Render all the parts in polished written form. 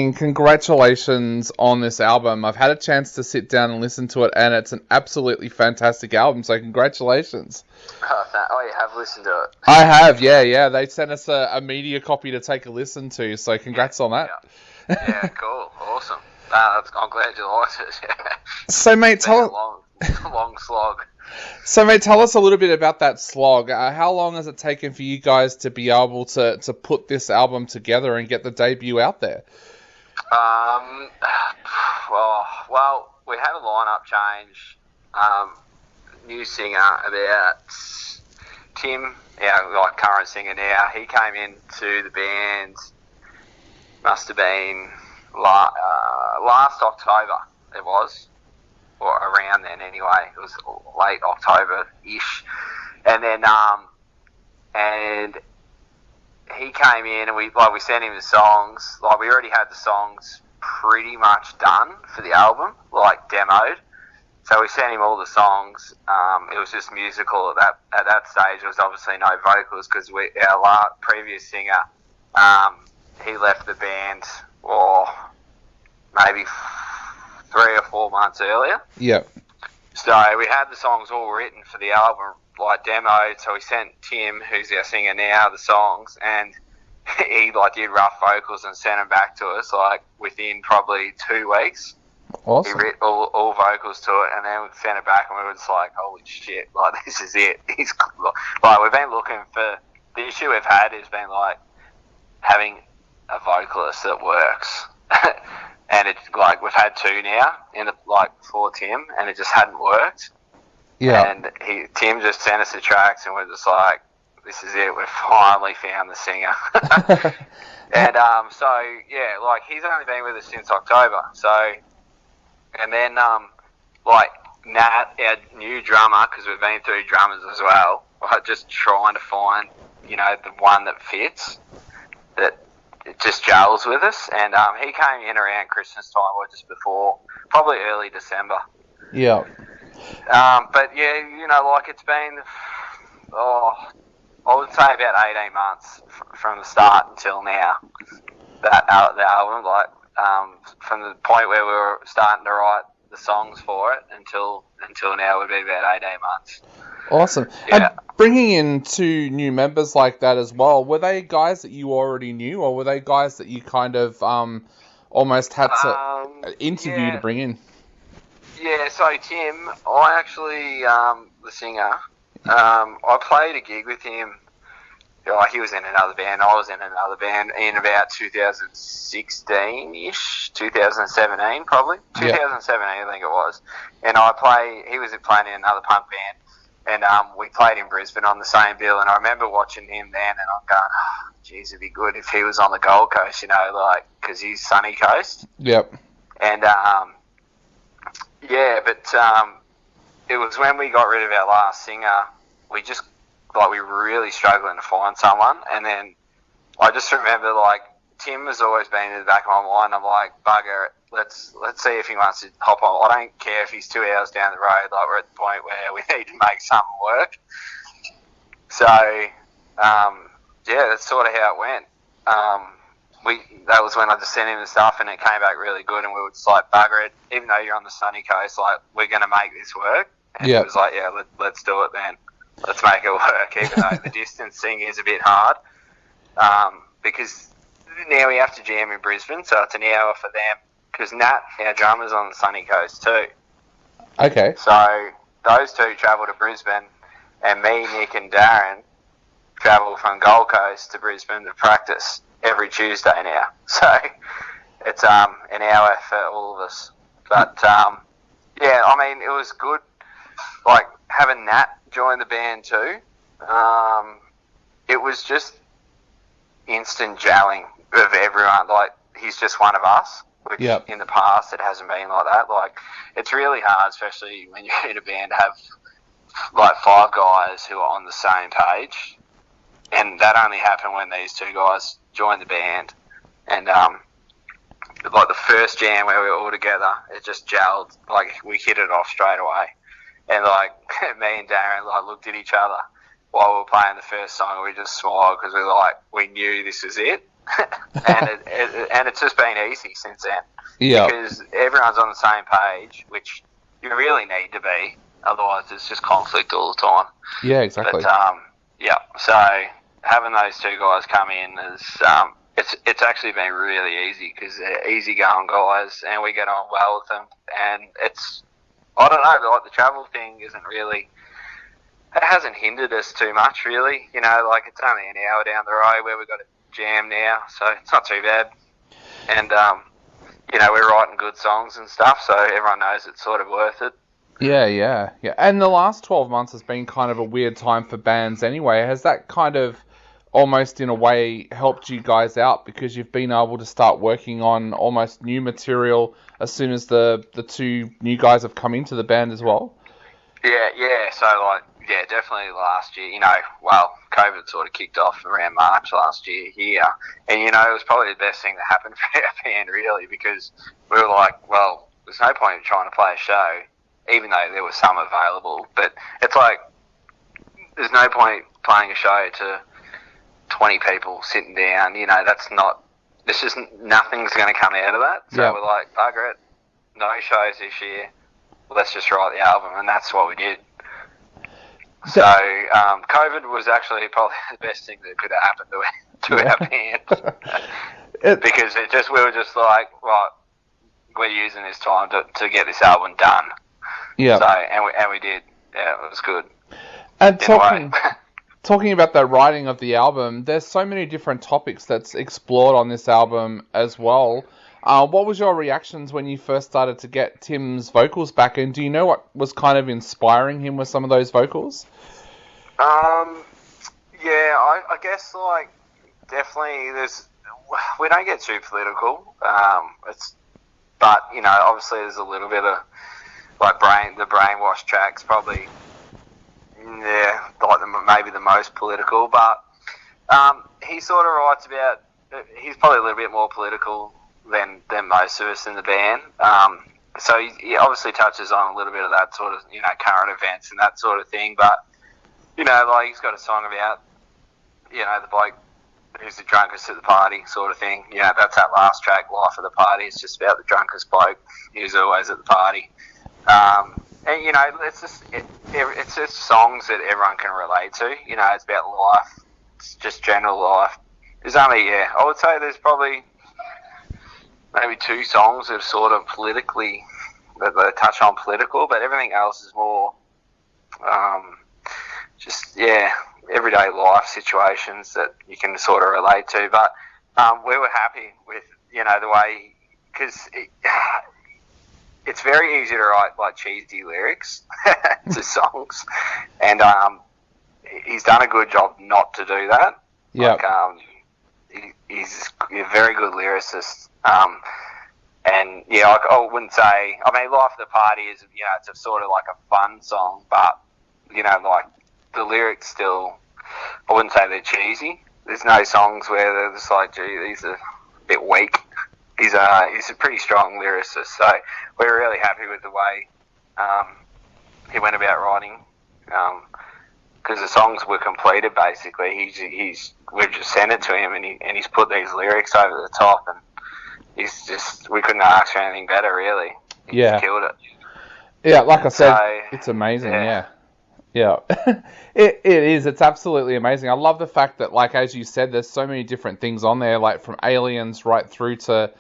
saying congratulations on this album. I've had a chance to sit down and listen to it, and it's an absolutely fantastic album, so congratulations. Oh, you have listened to it? I have, yeah. They sent us a media copy to take a listen to, so congrats on that. Yeah, cool. Awesome. I'm glad you liked it. So, mate, long slog. So, mate, tell us a little bit about that slog. How long has it taken for you guys to be able to put this album together and get the debut out there? Well, we had a lineup change. New singer about Tim, our current singer now. He came into the band. Must have been last October. It was. Or around then anyway. It was late October-ish. And then, and he came in and we sent him the songs. Like, we already had the songs pretty much done for the album, like demoed. So we sent him all the songs. It was just musical at that stage. There was obviously no vocals because our previous singer, he left the band, maybe 3 or 4 months earlier. Yep. So we had the songs all written for the album, like demoed. So we sent Tim, who's our singer now, the songs, and he did rough vocals and sent them back to us within probably 2 weeks. Awesome. He wrote all vocals to it, and then we sent it back, and we were just like, holy shit, this is it. He's we've been looking for, the issue we've had has been having a vocalist that works. And it's we've had 2 now for Tim, and it just hadn't worked. Yeah. And Tim just sent us the tracks, and we're just like, this is it. We've finally found the singer. And he's only been with us since October. So, and then Nat, our new drummer, because we've been through drummers as well, just trying to find the one that fits, that it just gels with us, and he came in around Christmas time or just before, probably early December. Yeah. But yeah, it's been, I would say about 18 months from the start until now. The album, from the point where we were starting to write the songs for it until now would be about 18 months. Awesome. Yeah. And bringing in 2 new members like that as well, were they guys that you already knew, or were they guys that you kind of almost had to interview to bring in? Yeah, so Tim, I actually, the singer, I played a gig with him. He was in another band, I was in another band in about 2016-ish, 2017 probably. 2017 I think it was. And he was playing in another punk band. And we played in Brisbane on the same bill, and I remember watching him then, and I'm going, geez, it'd be good if he was on the Gold Coast, because he's Sunny Coast. Yep. And, it was when we got rid of our last singer, we just, we were really struggling to find someone, and then I just remember, Tim has always been in the back of my mind. I'm like, bugger it. Let's see if he wants to hop on. I don't care if he's 2 hours down the road. We're at the point where we need to make something work. So, that's sort of how it went. That was when I just sent him the stuff, and it came back really good. And we were just like, bugger it. Even though you're on the sunny coast, we're going to make this work. And it was like, let's do it then. Let's make it work. Even though the distancing is a bit hard, because now we have to jam in Brisbane, so it's an hour for them. Because Nat, our drummer's on the sunny coast too. Okay. So those 2 travel to Brisbane, and me, Nick, and Darren travel from Gold Coast to Brisbane to practice every Tuesday now. So it's an hour for all of us. But it was good. Having Nat join the band too. It was just instant gelling of everyone. He's just one of us. Which in the past it hasn't been like that. It's really hard, especially when you're in a band, to have 5 guys who are on the same page, and that only happened when these 2 guys joined the band. And the first jam where we were all together, it just gelled. We hit it off straight away, and me and Darren looked at each other while we were playing the first song, and we just smiled because we knew this was it. and it's just been easy since then. Yeah. Because everyone's on the same page, which you really need to be. Otherwise, it's just conflict all the time. Yeah, exactly. But so having those two guys come in is it's actually been really easy because they're easygoing guys, and we get on well with them. And it's, I don't know, like the travel thing isn't really. It hasn't hindered us too much, really. You know, like it's only an hour down the road where we've got a jam now, so it's not too bad. And you know, we're writing good songs and stuff, so everyone knows it's sort of worth it. Yeah. And the last 12 months has been kind of a weird time for bands anyway. Has that kind of almost in a way helped you guys out because you've been able to start working on almost new material as soon as the two new guys have come into the band as well? Yeah. So, like, yeah, definitely last year, you know, well, COVID sort of kicked off around March last year here. And, you know, it was probably the best thing that happened for our band, really, because we were like, well, there's no point in trying to play a show, even though there was some available. But it's like, there's no point playing a show to 20 people sitting down. You know, there's just nothing's going to come out of that. So we're like, bugger it, no shows this year. Let's just write the album, and that's what we did. So, COVID was actually probably the best thing that could have happened to our band. Because we were just like, right, we're using this time to get this album done. Yeah. So, and we did. Yeah, it was good. And talking about the writing of the album, there's so many different topics that's explored on this album as well. What was your reactions when you first started to get Tim's vocals back? And do you know what was kind of inspiring him with some of those vocals? Yeah, I guess, like, definitely we don't get too political. But, you know, obviously there's a little bit of, like, the Brainwash track's probably, yeah, like maybe the most political. But he sort of writes about, he's probably a little bit more political than most of us in the band. So he obviously touches on a little bit of that sort of, you know, current events and that sort of thing. But, you know, like, he's got a song about, you know, the bloke who's the drunkest at the party sort of thing. You know, that's that last track, Life of the Party. It's just about the drunkest bloke who's always at the party. And, you know, it's just songs that everyone can relate to. You know, it's about life. It's just general life. There's only, I would say there's probably maybe 2 songs that are sort of politically, that touch on political, but everything else is more everyday life situations that you can sort of relate to. But we were happy with, you know, the way, because it's very easy to write, like, cheesy lyrics to songs, and he's done a good job not to do that. Yeah. Like, he's a very good lyricist. And yeah, I wouldn't say, I mean, Life of the Party is, you know, it's a sort of like a fun song, but, you know, like, the lyrics still, I wouldn't say they're cheesy. There's no songs where they're just like, gee, these are a bit weak. He's a pretty strong lyricist, so we're really happy with the way he went about writing, because the songs were completed basically. We've just sent it to him, and he's put these lyrics over the top, and we couldn't ask for anything better, really. He just killed it. Yeah, like I said, it's amazing. Yeah. It is. It's absolutely amazing. I love the fact that, like, as you said, there's so many different things on there, like from aliens right through to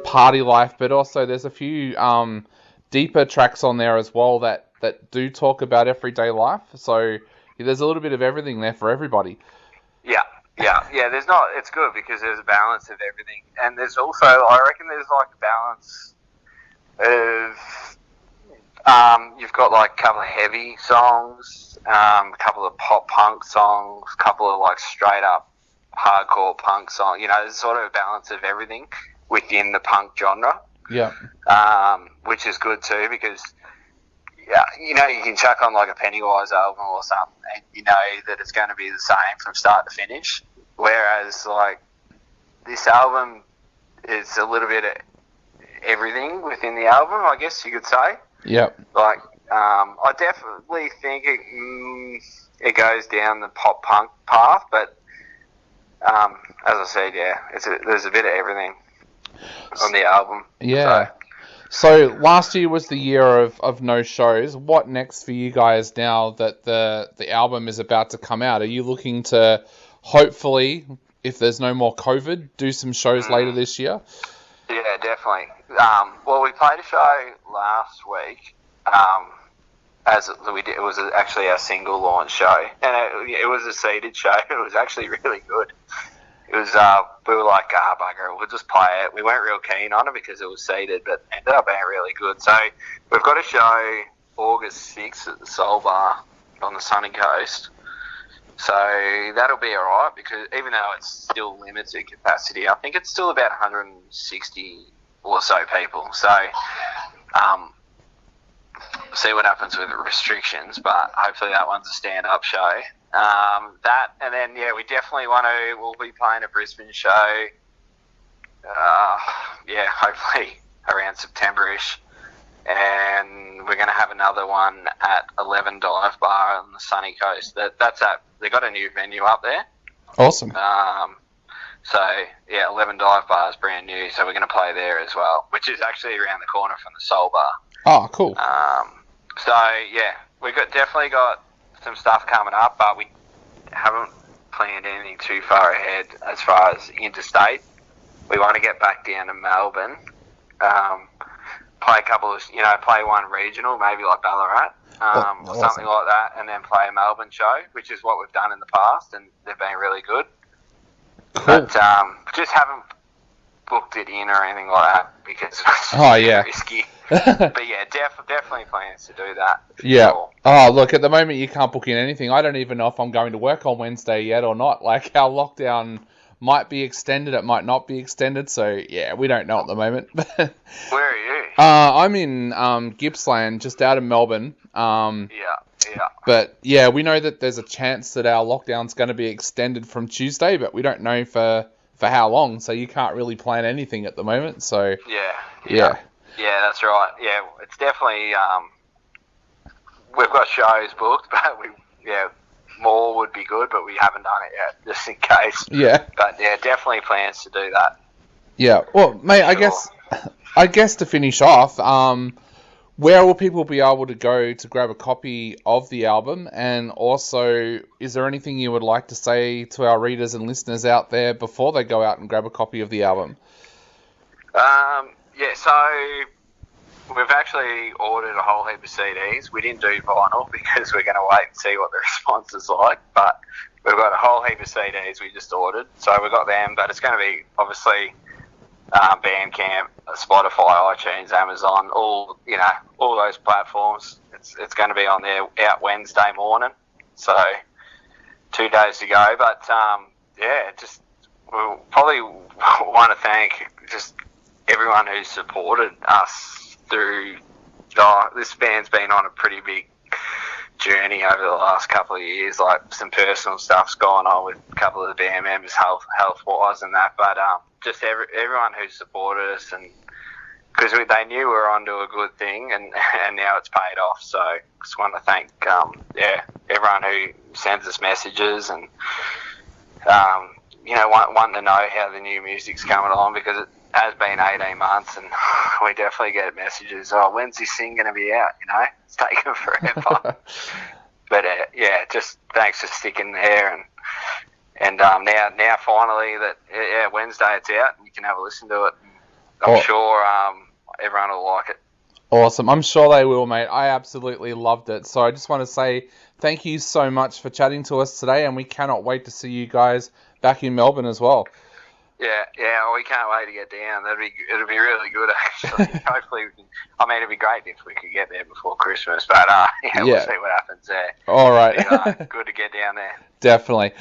party life, but also there's a few deeper tracks on there as well that do talk about everyday life. So there's a little bit of everything there for everybody. Yeah. It's good because there's a balance of everything, and there's also, I reckon, there's like a balance of you've got like a couple of heavy songs, a couple of pop punk songs, a couple of like straight up hardcore punk songs. You know, there's sort of a balance of everything within the punk genre. Yeah. Which is good too, because you know, you can chuck on like a Pennywise album or something, and you know that it's going to be the same from start to finish. Whereas, like, this album is a little bit of everything within the album, I guess you could say. Yeah. Like, I definitely think it goes down the pop punk path, but As I said, yeah, there's a bit of everything on the album. Yeah. So last year was the year of no shows. What next for you guys now that the album is about to come out? Are you looking to hopefully, if there's no more COVID, do some shows later this year? Yeah, definitely. Well, we played a show last week. It was actually our single launch show, and it was a seated show. It was actually really good. It was, we were like, bugger, we'll just play it. We weren't real keen on it because it was seated, but it ended up being really good. So we've got a show August 6th at the Soul Bar on the sunny coast. So that'll be alright because even though it's still limited capacity, I think it's still about 160 or so people. So see what happens with the restrictions, but hopefully that one's a stand-up show. That, and then, yeah, we'll be playing a Brisbane show, hopefully around September-ish, and we're going to have another one at 11 Dive Bar on the sunny coast. They got a new venue up there. Awesome. So, yeah, 11 Dive Bar is brand new, so we're going to play there as well, which is actually around the corner from the Soul Bar. Oh, cool. So, yeah, we've definitely got some stuff coming up, but we haven't planned anything too far ahead as far as interstate. We want to get back down to Melbourne, play one regional, maybe like Ballarat, or something like that, and then play a Melbourne show, which is what we've done in the past, and they've been really good. Cool. But just haven't booked it in or anything like that because it's risky. But yeah, definitely plans to do that. Yeah. Sure. Oh, look, at the moment you can't book in anything. I don't even know if I'm going to work on Wednesday yet or not. Like, our lockdown might be extended, it might not be extended. So, yeah, we don't know at the moment. Where are you? I'm in Gippsland, just out of Melbourne. Yeah. But, yeah, we know that there's a chance that our lockdown's going to be extended from Tuesday, but we don't know for how long. So you can't really plan anything at the moment. So, yeah. Yeah, that's right. Yeah, it's definitely, we've got shows booked, but more would be good, but we haven't done it yet, just in case. Yeah. But yeah, definitely plans to do that. Yeah. Well, mate, Sure. I guess to finish off, where will people be able to go to grab a copy of the album? And also, is there anything you would like to say to our readers and listeners out there before they go out and grab a copy of the album? Yeah, so we've actually ordered a whole heap of CDs. We didn't do vinyl because we're going to wait and see what the response is like. But we've got a whole heap of CDs we just ordered. So we've got them, but it's going to be obviously Bandcamp, Spotify, iTunes, Amazon, all those platforms. It's going to be on there out Wednesday morning. So 2 days to go. But we'll probably want to thank just everyone who's supported us through. This band's been on a pretty big journey over the last couple of years. Like, some personal stuff's gone on with a couple of the band members, health wise and that. But just everyone who's supported us, and because they knew we were onto a good thing, and now it's paid off. So just want to thank everyone who sends us messages and wanting to know how the new music's coming along, because it has been 18 months and we definitely get messages, when's this thing going to be out, it's taken forever. But just thanks for sticking there, and now finally that Wednesday it's out and you can have a listen to it. I'm sure everyone will like it. Awesome. I'm sure they will, mate. I absolutely loved it. So I just want to say thank you so much for chatting to us today, and we cannot wait to see you guys back in Melbourne as well. Yeah, we can't wait to get down. It'll be really good, actually. Hopefully, it'd be great if we could get there before Christmas, but we'll see what happens there. All right. Good to get down there. Definitely.